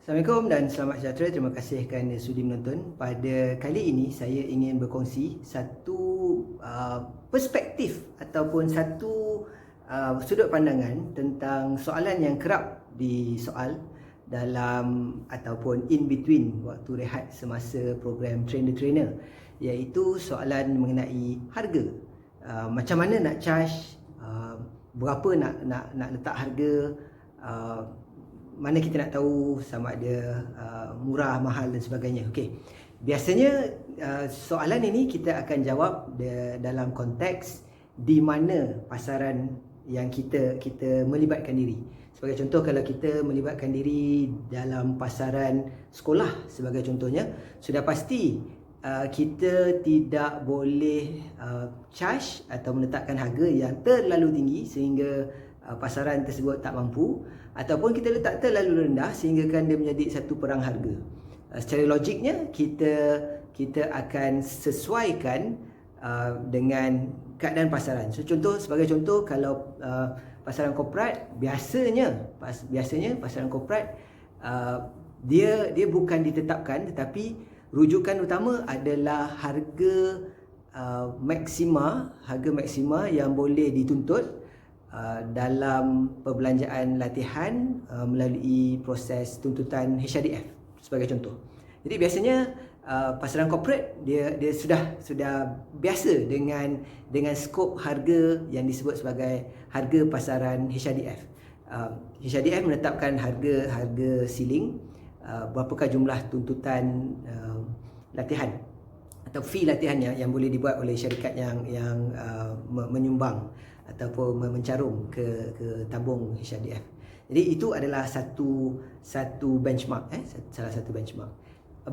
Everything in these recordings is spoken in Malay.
Assalamualaikum dan selamat sejahtera. Terima kasih kerana sudi menonton. Pada kali ini saya ingin berkongsi satu perspektif ataupun satu sudut pandangan tentang soalan yang kerap disoal dalam ataupun in between waktu rehat semasa program Train the Trainer, iaitu soalan mengenai harga. Macam mana nak charge, berapa nak letak harga, mana kita nak tahu sama ada murah, mahal dan sebagainya. Okey. Biasanya soalan ini kita akan jawab dalam konteks di mana pasaran yang kita melibatkan diri. Sebagai contoh, kalau kita melibatkan diri dalam pasaran sekolah sebagai contohnya, sudah pasti kita tidak boleh charge atau meletakkan harga yang terlalu tinggi sehingga pasaran tersebut tak mampu, ataupun kita letak terlalu rendah sehingga kan dia menjadi satu perang harga. Secara logiknya kita akan sesuaikan dengan keadaan pasaran. So sebagai contoh, kalau pasaran korporat, biasanya pasaran korporat dia bukan ditetapkan, tetapi rujukan utama adalah harga maksima yang boleh dituntut dalam perbelanjaan latihan melalui proses tuntutan HRDF sebagai contoh. Jadi biasanya pasaran korporat dia sudah biasa dengan skop harga yang disebut sebagai harga pasaran HRDF. HRDF menetapkan harga ceiling, berapakah jumlah tuntutan latihan atau fee latihan yang boleh dibuat oleh syarikat yang menyumbang ataupun mencarum ke tabung HRDF. Jadi itu adalah satu benchmark, salah satu benchmark.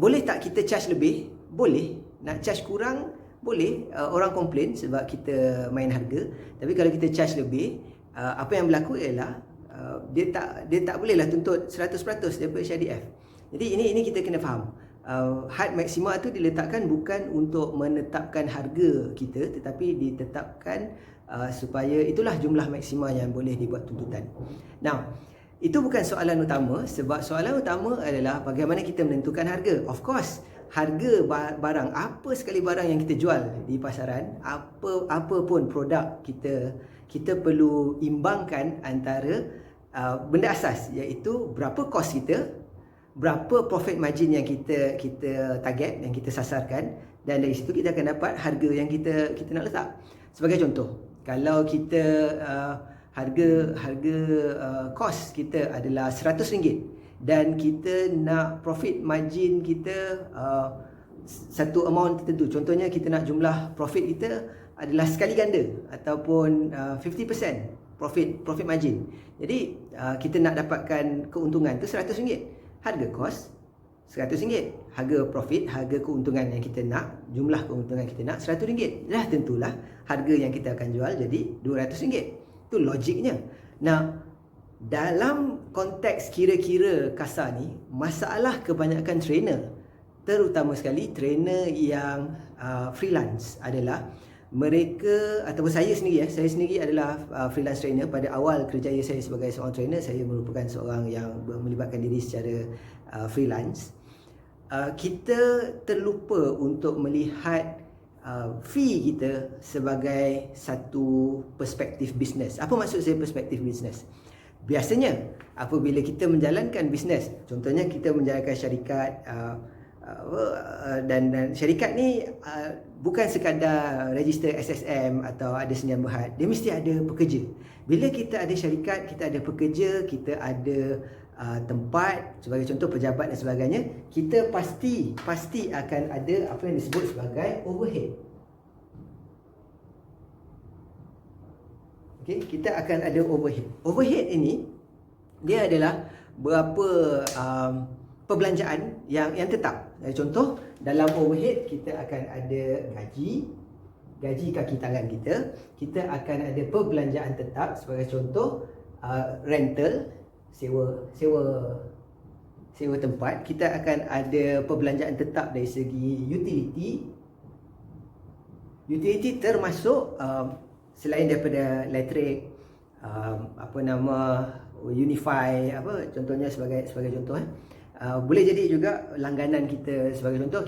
Boleh tak kita charge lebih? Boleh. Nak charge kurang? Boleh. Orang komplain sebab kita main harga. Tapi kalau kita charge lebih, apa yang berlaku ialah dia tak bolehlah tuntut 100% daripada HRDF. Jadi ini kita kena faham. Had maksima itu diletakkan bukan untuk menetapkan harga kita, tetapi ditetapkan supaya itulah jumlah maksima yang boleh dibuat tuntutan. Now, itu bukan soalan utama, sebab soalan utama adalah bagaimana kita menentukan harga. Of course, harga barang, apa sekali barang yang kita jual di pasaran, apa pun produk kita perlu imbangkan antara benda asas, iaitu berapa kos kita, berapa profit margin yang kita target, yang kita sasarkan, dan dari situ kita akan dapat harga yang kita nak letak. Sebagai contoh, kalau kita harga kos kita adalah RM100 dan kita nak profit margin kita satu amount tertentu, contohnya kita nak jumlah profit kita adalah sekali ganda ataupun 50% profit margin. Jadi kita nak dapatkan keuntungan tu RM100. Harga kos RM100, harga profit, harga keuntungan yang kita nak, jumlah keuntungan kita nak RM100. Dah tentulah harga yang kita akan jual jadi RM200. Itu logiknya. Nah, dalam konteks kira-kira kasar ni, masalah kebanyakan trainer, terutama sekali trainer yang freelance, adalah mereka, ataupun saya sendiri adalah freelance trainer. Pada awal kerjaya saya sebagai seorang trainer, saya merupakan seorang yang melibatkan diri secara freelance. Kita terlupa untuk melihat fee kita sebagai satu perspektif bisnes. Apa maksud saya perspektif bisnes? Biasanya apabila kita menjalankan bisnes, contohnya kita menjalankan syarikat, dan syarikat ni bukan sekadar register SSM atau ada senyam berhad, dia mesti ada pekerja. Bila kita ada syarikat, kita ada pekerja, kita ada tempat, sebagai contoh pejabat dan sebagainya, kita pasti akan ada apa yang disebut sebagai overhead. Okey, kita akan ada overhead. Overhead ini dia adalah berapa perbelanjaan yang tetap. Contoh, dalam overhead kita akan ada gaji kaki tangan kita akan ada perbelanjaan tetap, sebagai contoh rental, sewa tempat, kita akan ada perbelanjaan tetap dari segi utility termasuk selain daripada elektrik, Unify, contohnya sebagai contoh, Boleh jadi juga langganan kita, sebagai contoh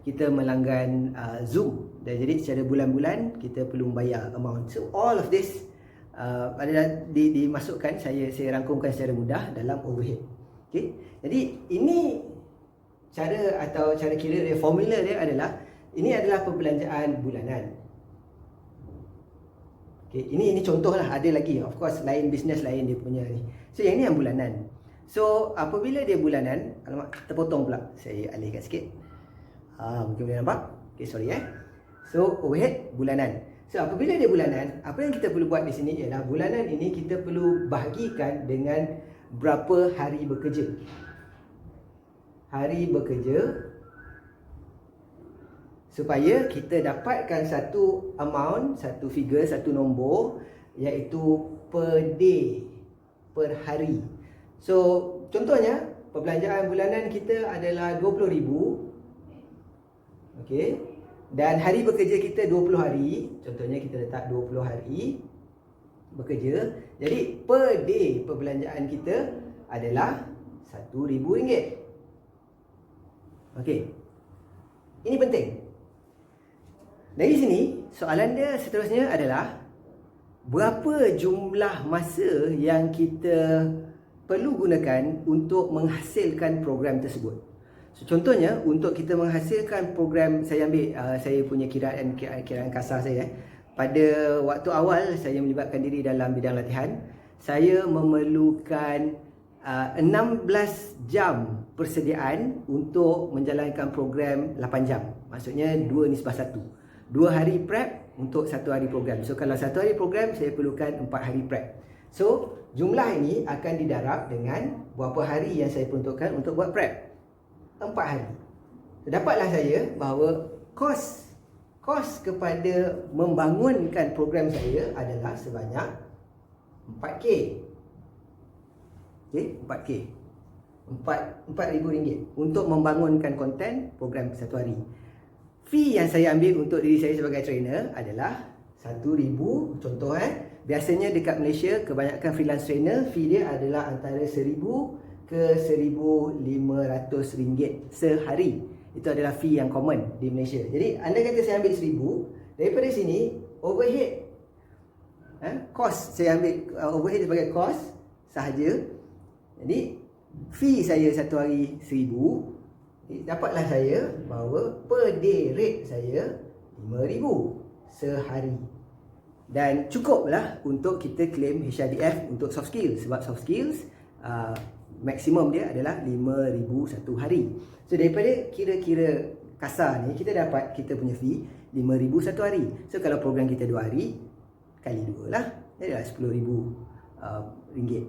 kita melanggan Zoom, dan jadi secara bulan-bulan kita perlu membayar amount. So all of this adalah dimasukkan, saya rangkumkan secara mudah dalam overhead. Okay? Jadi ini cara kira dia, formula dia adalah, ini adalah perbelanjaan bulanan. Okay, ini contoh lah, ada lagi of course lain bisnes lain dia punya ni. So yang ni yang bulanan. So apabila dia bulanan, alamak terpotong pula, saya alihkan sikit. Mungkin boleh nampak. Okay, sorry So overhead bulanan. So apabila dia bulanan, apa yang kita perlu buat di sini ialah bulanan ini kita perlu bahagikan dengan berapa hari bekerja. Hari bekerja, supaya kita dapatkan satu amount, satu figure, satu nombor, iaitu per day, per hari. So contohnya perbelanjaan bulanan kita adalah 20,000. Okey. Dan hari bekerja kita 20 hari. Contohnya kita letak 20 hari bekerja. Jadi per day perbelanjaan kita adalah RM1,000. Okey. Ini penting. Dari sini, soalan dia seterusnya adalah, berapa jumlah masa yang kita perlu gunakan untuk menghasilkan program tersebut. So, contohnya, untuk kita menghasilkan program, saya ambil saya punya kiraan kasar saya. Pada waktu awal saya melibatkan diri dalam bidang latihan, saya memerlukan 16 jam persediaan untuk menjalankan program 8 jam. Maksudnya 2:1. 2 hari prep untuk 1 hari program. So kalau 1 hari program, saya perlukan 4 hari prep. So jumlah ini akan didarab dengan berapa hari yang saya peruntukkan untuk buat prep. 4 hari. So, dapatlah saya bahawa kos kepada membangunkan program saya adalah sebanyak 4K. Okay, 4K. RM4,000 untuk membangunkan konten program 1 hari. Fee yang saya ambil untuk diri saya sebagai trainer adalah RM1,000. Contoh biasanya dekat Malaysia kebanyakan freelance trainer, fee dia adalah antara RM1,000 ke RM1,500 sehari. Itu adalah fee yang common di Malaysia. Jadi anda kata saya ambil RM1,000, daripada sini overhead, cost saya ambil overhead sebagai cost sahaja. Jadi fee saya 1 hari RM1,000. Dapatlah saya bahawa per day rate saya RM5,000 sehari. Dan cukuplah untuk kita claim HRDF untuk soft skills. Sebab soft skills maksimum dia adalah RM5,000 satu hari. So daripada kira-kira kasar ni, kita dapat kita punya fee RM5,000 satu hari. So kalau program kita 2 hari, kali 2 lah, jadilah RM10,000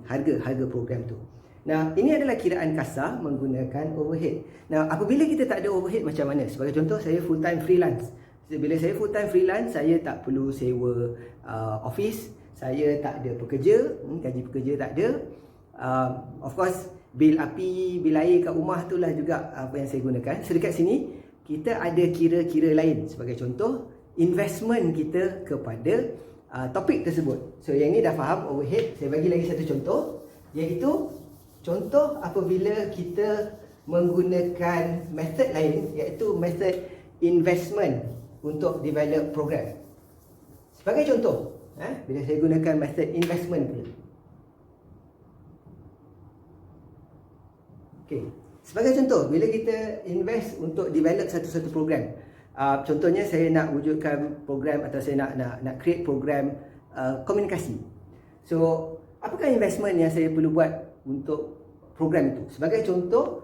harga program tu. Nah, ini adalah kiraan kasar menggunakan overhead. Nah, apabila kita tak ada overhead macam mana? Sebagai contoh, saya full time freelance. Bila saya full time freelance, saya tak perlu sewa office, saya tak ada pekerja, gaji pekerja tak ada. Of course, bil api, bil air kat rumah tu lah juga apa yang saya gunakan. So dekat sini kita ada kira-kira lain. Sebagai contoh, investment kita kepada topik tersebut. So yang ni dah faham overhead. Saya bagi lagi satu contoh, iaitu contoh apabila kita menggunakan method lain, iaitu method investment untuk develop program. Sebagai contoh, bila saya gunakan method investment pula. Okay. Sebagai contoh, bila kita invest untuk develop satu-satu program. Contohnya saya nak wujudkan program, atau saya nak create program komunikasi. So, apakah investment yang saya perlu buat untuk program itu? Sebagai contoh,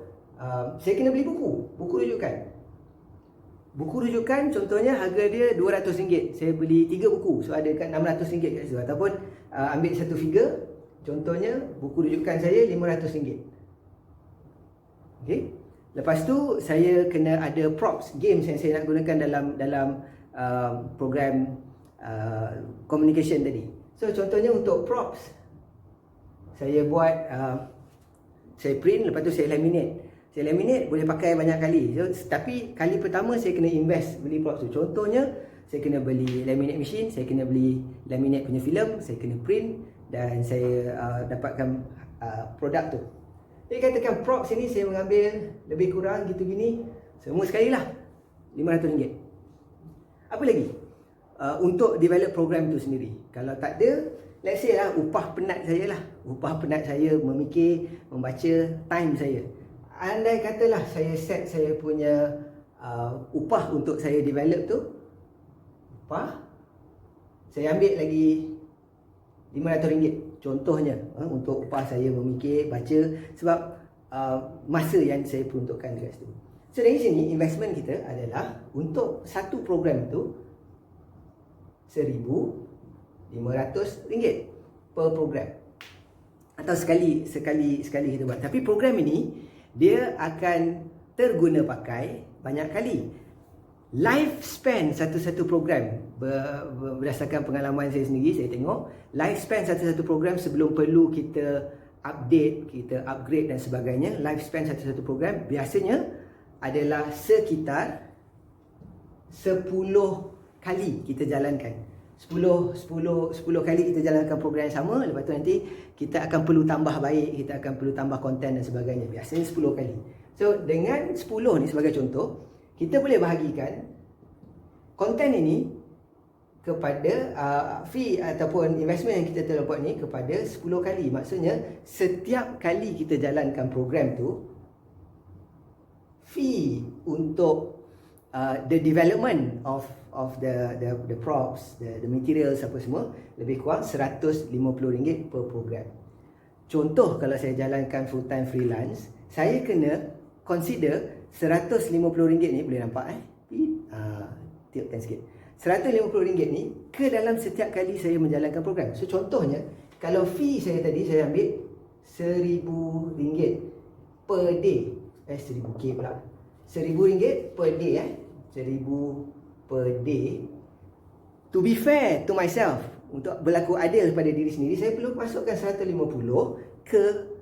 saya kena beli buku rujukan. Buku rujukan contohnya harga dia RM200. Saya beli 3 buku, so ada kat RM600 kat situ. Ataupun ambil satu figure, contohnya buku rujukan saya RM500. Okay. Lepas tu saya kena ada props, games yang saya nak gunakan dalam program communication tadi. So contohnya untuk props, saya buat saya print, lepas tu saya laminate. Saya laminate boleh pakai banyak kali. So, tapi kali pertama saya kena invest beli props tu. Contohnya saya kena beli laminate machine, saya kena beli laminate punya filem, saya kena print, dan saya dapatkan produk tu. Dia katakan props ini saya mengambil lebih kurang gitu gini, semua sekali lah RM500. Apa lagi? Untuk develop program itu sendiri. Kalau tak ada, let's say lah upah penat saya lah. Upah penat saya memikir, membaca, time saya. Andai katalah saya set saya punya upah untuk saya develop tu, upah saya ambil lagi RM500 contohnya, untuk upah saya memikir, baca, sebab masa yang saya peruntukkan dekat situ. So dari sini investment kita adalah untuk satu program tu RM1,500 per program, atau sekali kita buat. Tapi program ini dia akan terguna pakai banyak kali. Lifespan satu-satu program, berdasarkan pengalaman saya sendiri, saya tengok lifespan satu-satu program sebelum perlu kita update, kita upgrade dan sebagainya, lifespan satu-satu program biasanya adalah sekitar 10 kali kita jalankan. 10 kali kita jalankan program yang sama, lepas tu nanti kita akan perlu tambah baik, kita akan perlu tambah konten dan sebagainya. Biasanya 10 kali. So dengan 10 ni sebagai contoh, kita boleh bahagikan konten ini kepada fee ataupun investment yang kita telah buat ni kepada 10 kali. Maksudnya setiap kali kita jalankan program tu, fee untuk the development of the props, the materials apa semua, lebih kurang RM150 per program. Contoh, kalau saya jalankan full time freelance, saya kena consider RM150 ni, boleh nampak tiupkan sikit, RM150 ni ke dalam setiap kali saya menjalankan program. So contohnya, kalau fee saya tadi saya ambil RM1,000 per day, RM1,000 pula, RM1,000 per day, RM1,000 per day. To be fair to myself, untuk berlaku adil pada diri sendiri, saya perlu masukkan RM150 ke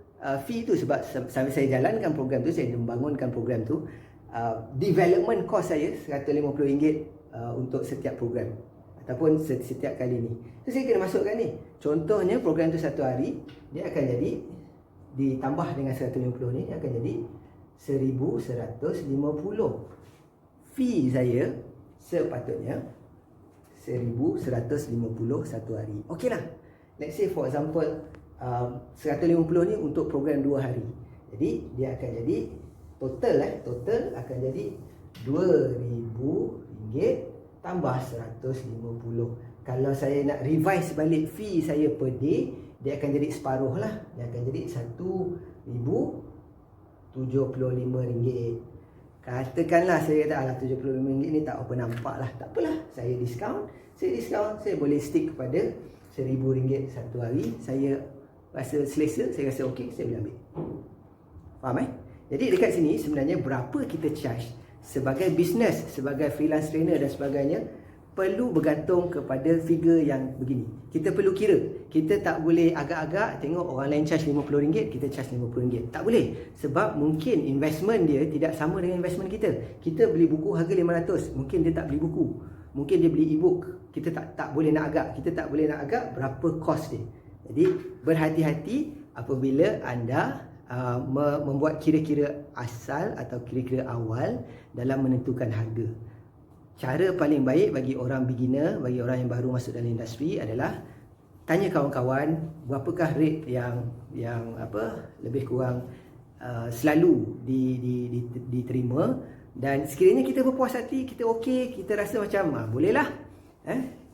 fee tu, sebab sambil saya jalankan program tu, saya membangunkan program tu, development cost saya RM150 untuk setiap program ataupun setiap kali ni. So saya kena masukkan ni. Contohnya program tu 1 hari, dia akan jadi, ditambah dengan RM150 ni, dia akan jadi RM1,150. Fee saya sepatutnya RM1,150 satu hari. Okey lah, let's say for example RM150 ni untuk program 2 hari. Jadi dia akan jadi total akan jadi RM2,000 tambah RM150. Kalau saya nak revise balik fee saya per day, dia akan jadi separuh lah. Dia akan jadi RM1,075. Katakanlah saya kata RM75 ni tak apa nampak lah, tak apalah, saya diskaun, saya boleh stick kepada RM1,000 satu hari. Saya rasa selesa, saya rasa okey, saya boleh ambil. Faham Jadi dekat sini sebenarnya berapa kita charge sebagai business, sebagai freelance trainer dan sebagainya, perlu bergantung kepada figure yang begini. Kita perlu kira. Kita tak boleh agak-agak tengok orang lain charge RM50, kita charge RM50. Tak boleh. Sebab mungkin investment dia tidak sama dengan investment kita. Kita beli buku harga RM500, mungkin dia tak beli buku. Mungkin dia beli e-book. Kita tak boleh nak agak. Kita tak boleh nak agak berapa cost dia. Jadi berhati-hati apabila anda membuat kira-kira asal atau kira-kira awal dalam menentukan harga. Cara paling baik bagi orang beginner, bagi orang yang baru masuk dalam industri adalah tanya kawan-kawan berapakah rate yang lebih kurang selalu diterima, dan sekiranya kita berpuas hati, kita okey, kita rasa macam bolehlah.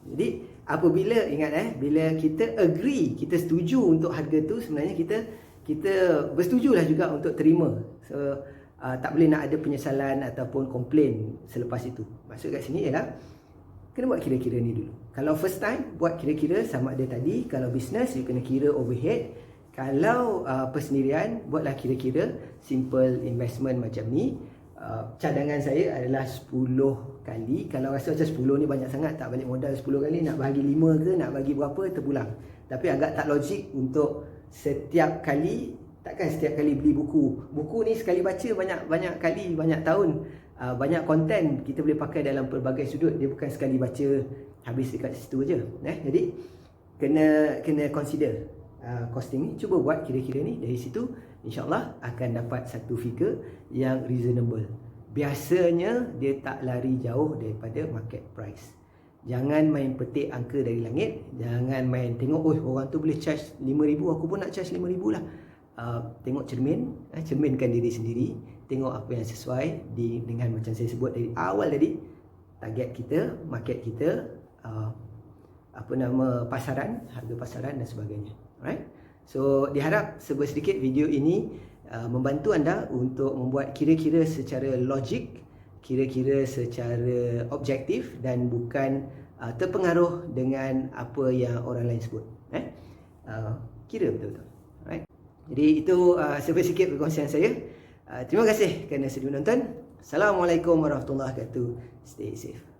Jadi apabila ingat bila kita agree, kita setuju untuk harga tu, sebenarnya kita bersetujulah juga untuk terima. So tak boleh nak ada penyesalan ataupun komplain selepas itu. Maksud kat sini ialah kena buat kira-kira ni dulu. Kalau first time, buat kira-kira sama ada tadi. Kalau business, you kena kira overhead. Kalau persendirian, buatlah kira-kira simple investment macam ni. Cadangan saya adalah 10 kali. Kalau rasa macam 10 ni banyak sangat, tak balik modal 10 kali, nak bagi 5 ke, nak bagi berapa, terpulang. Tapi agak tak logik untuk setiap kali. Takkan setiap kali beli buku. Buku ni sekali baca banyak kali, banyak tahun, banyak konten kita boleh pakai dalam pelbagai sudut. Dia bukan sekali baca habis dekat situ je. Jadi kena consider costing ni. Cuba buat kira-kira ni. Dari situ InsyaAllah akan dapat satu figure yang reasonable. Biasanya dia tak lari jauh daripada market price. Jangan main petik angka dari langit. Jangan main tengok, oh orang tu boleh charge 5,000, aku pun nak charge 5,000 lah. Tengok cerminkan diri sendiri. Tengok apa yang sesuai dengan macam saya sebut dari awal tadi. Target kita, market kita, pasaran, harga pasaran dan sebagainya. Alright. So diharap sedikit video ini membantu anda untuk membuat kira-kira secara logik, kira-kira secara objektif dan bukan terpengaruh dengan apa yang orang lain sebut. Kira betul-betul. Alright. Jadi itu sedikit perkongsian saya. Terima kasih kerana sudi menonton. Assalamualaikum warahmatullahi wabarakatuh. Stay safe.